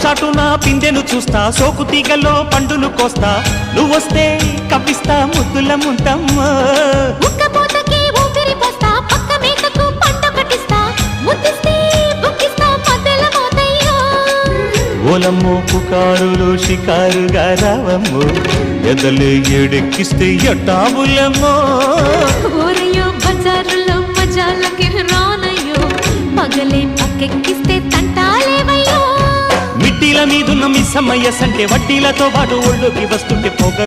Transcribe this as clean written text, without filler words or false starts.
చాటున పిందెను చూస్తా, సోకు తీగల్లో పండును కోస్తా, నువ్వొస్తే కప్పిస్తా ముద్దుల ముంతమ్మ. ఉక్కపోతకి ఊపిరి పోస్తా, పక్క మేకకు పంట కట్టిస్తా, ముద్దిస్తే బుక్కిస్తా మధ్యల మోతయ్యో. ఓలమ్మో పుకారులు షికారుగా రావమ్మో, ఎదలు ఎడెక్కిస్తే ఎట్టాబులమ్మో. ఊరయ్యో బజారులో మజాలకి రానయ్యో, పగలే పక్కెక్కిస్తే తంటాలేవయ్యో. మిట్టిల మీదున్న మిస్సమ్మయ్య సంటే వడ్డీలతో పాటు ఒళ్ళోకి వస్తుంటే పొగ